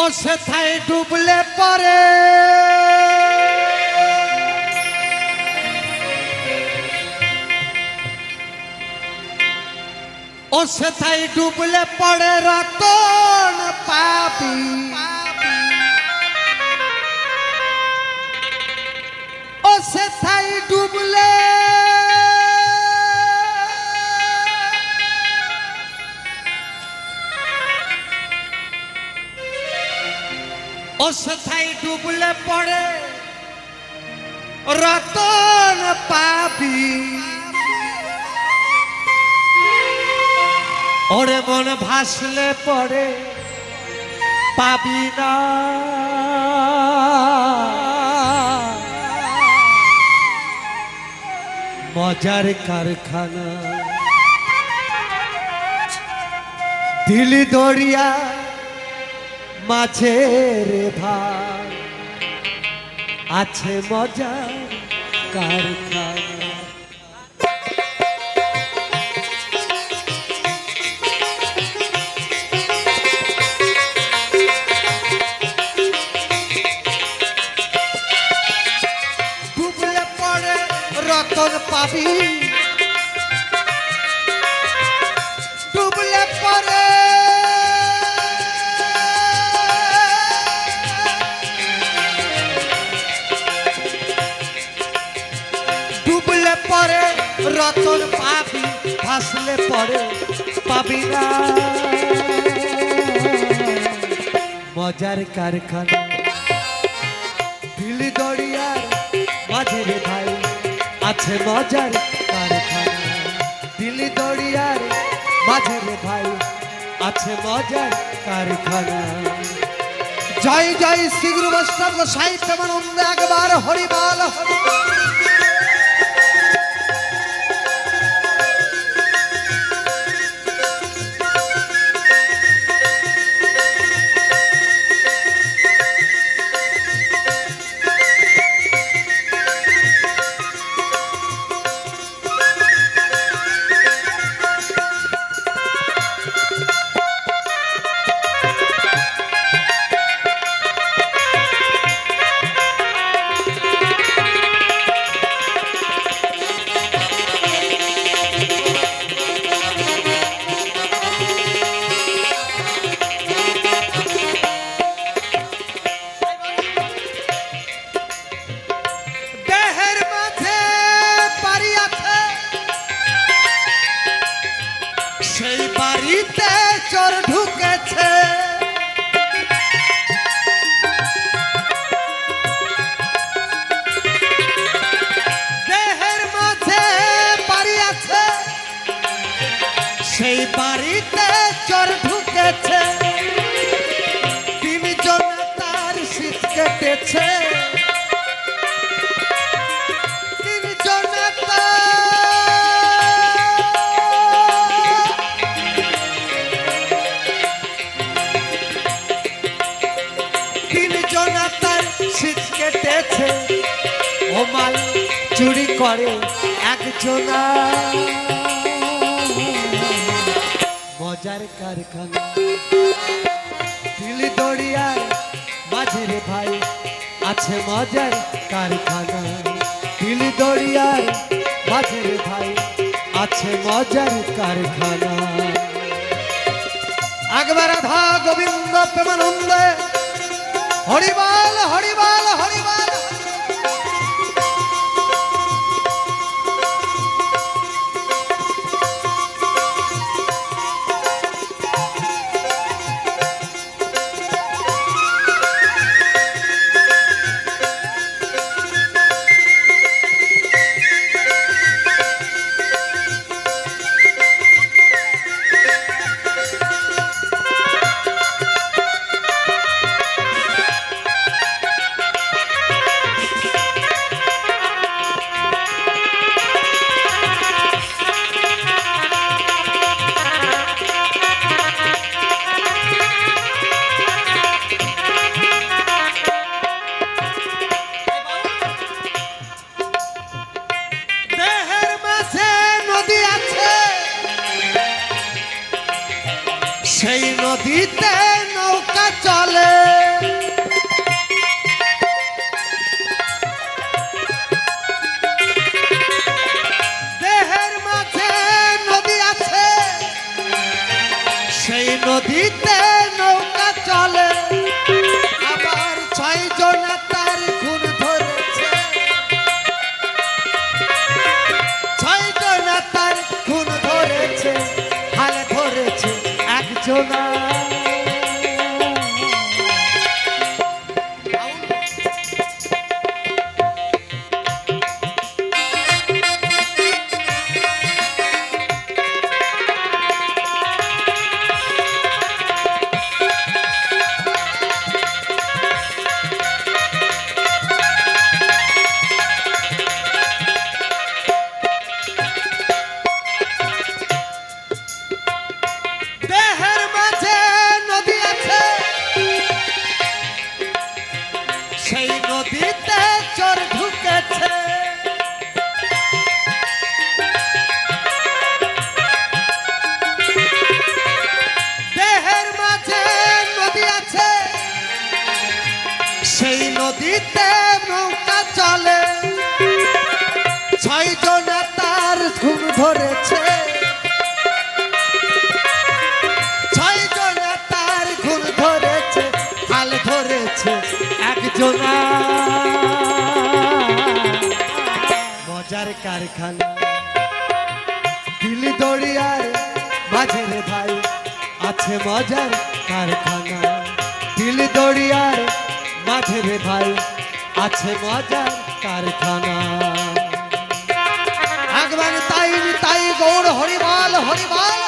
ও সেথায় ডুবলে পরে ও সেথায় ডুবলে পড়ে রতন পাবি ও সেথায় ডুবলে ও সেথায় ডুবলে পড়ে রতন পাবি ওরে মন ভাসলে পড়ে পাবি না মজার কারখানা দিলি দরিয়া মাঝে রে ভাই আছে মজার কারখানা রতন পাবি ডুবলে পরে ডুবলে পরে রতন পাবি ভাসলে পরে পাবি না মজার কারখানা দিলি দরিয়ার মাঝে রে ভাই আছে মজার কারখানা দিলি দরিয়ার মাঝে রে ভাই আছে মজার কারখানা জয় জয় শ্রী গুরু বৈষ্ণব গোসাই প্রেমানন্দ একবার হরি বল হরি সেই বাড়িতে চোর ঢুকেছে দেহের মাঝে বাড়ি আছে সেই বাড়িতে চোর ঢুকেছে তিনজন তার শীত কেটেছে শীত কেটেছে ও মাল চুরি করে একজনা মজার কারখানা দিলি দরিয়ার মাঝে রে ভাই আছে মজার কারখানা দিলি দরিয়ার মাঝে রে ভাই আছে মজার কারখানা একবার রাধা গোবিন্দ প্রেমানন্দ হরিবাল হরিবাল হরিবাল আছে একজনা মজার কারখানা দিল্লি দরিয়ার মাঝে রে ভাই আছে মজার কারখানা দিল্লি দরিয়ার মাঝে রে ভাই আছে মজার কারখানা একবার তাই তাই গৌর হরিবাল হরিবাল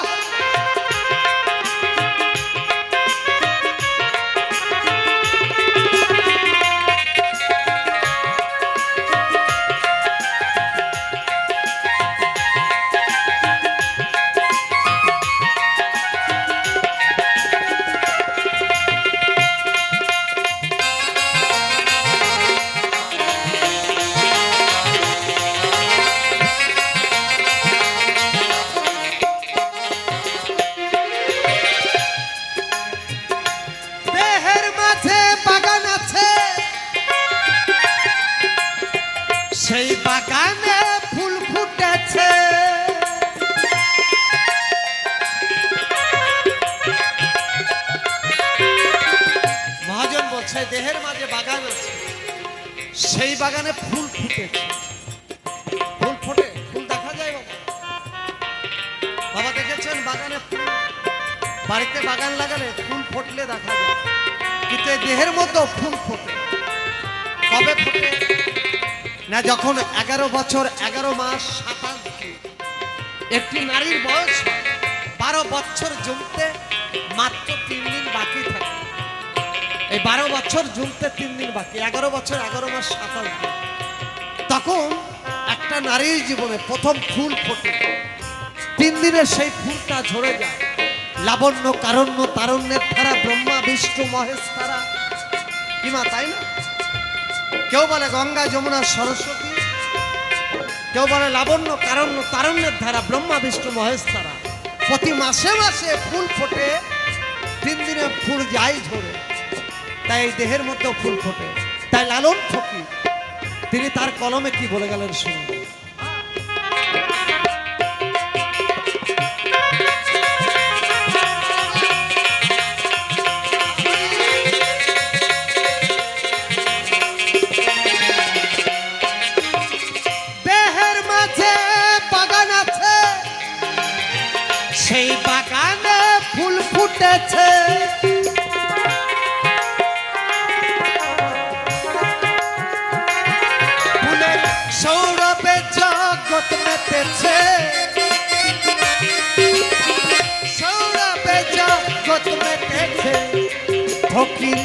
সেই বাগানে ফুল ফুটেছে মহাজন বলছে দেহের মাঝে বাগান আছে সেই বাগানে ফুল ফুটেছে ফুল ফোটে ফুল দেখা যায় বাবা বাবা দেখেছেন বাগানে ফুল বাড়িতে বাগান লাগালে ফুল ফুটলে দেখা যায় কিন্তু দেহের মধ্যেও ফুল ফোটে কবে ফোটে না যখন 11 বছর 11 মাস 27 দিন একটি নারীর বয়স 12 বছর জমতে মাত্র 3 দিন বাকি থাকে এই 12 বছর জমতে 3 দিন বাকি 11 বছর 11 মাস 27 দিন তখন একটা নারীর জীবনে প্রথম ফুল ফোটে 3 দিনে সেই ফুলটা ঝরে যায় লাবণ্য কারণ্য তারণ্যের ধারা ব্রহ্মা বিষ্ণু মহেশ তারা কি মা তাই না কেউ বলে গঙ্গা যমুনা সরস্বতী কেউ বলে লাবণ্য কারণ্য তারণ্যের ধারা ব্রহ্মা বিষ্ণু মহেশ তারা প্রতি মাসে মাসে ফুল ফোটে 3 দিনে ফুল যায় ঝরে তাই দেহের মধ্যে ফুল ফোটে তাই লালন ফকির তিনি তার কলমে কি বলে গেলেন শুনুন সেই বাগানে ফুল ফুটেছে ফুলের সৌরভে জগৎ মেতেছে সৌরভে জগৎ মেতেছে ফকির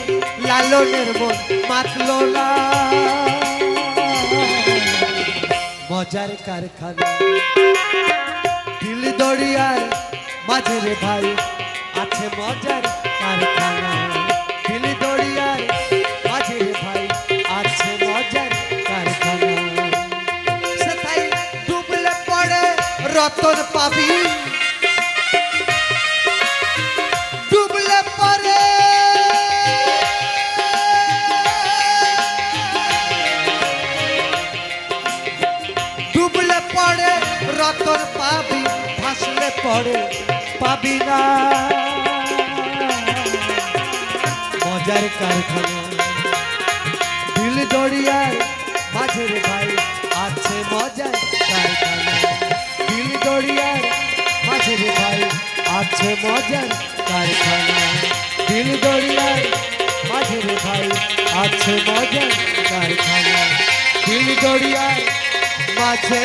লালনের মন মাতল না মজার কারখানা দিল্লি দরিয়ার মাঝে রে ভাই আছে মজার কারখানা দিল্লি দরিয়ার মাঝে রে ভাই আছে মজার কারখানা সেটাই ডুবলে পড়ে রতন পাবি ডুবলে পড়ে ডুবলে পড়ে রতন পাবি ভাসলে পড়ে পাবি না মজার কারখানা দিল দরিয়ার মাঝে রে ভাই আছে মজার কারখানা দিল দরিয়ার মাঝে রে ভাই আছে মজার কারখানা দিল দরিয়ার মাঝে রে ভাই আছে মজার কারখানা দিল দরিয়ার মাঝে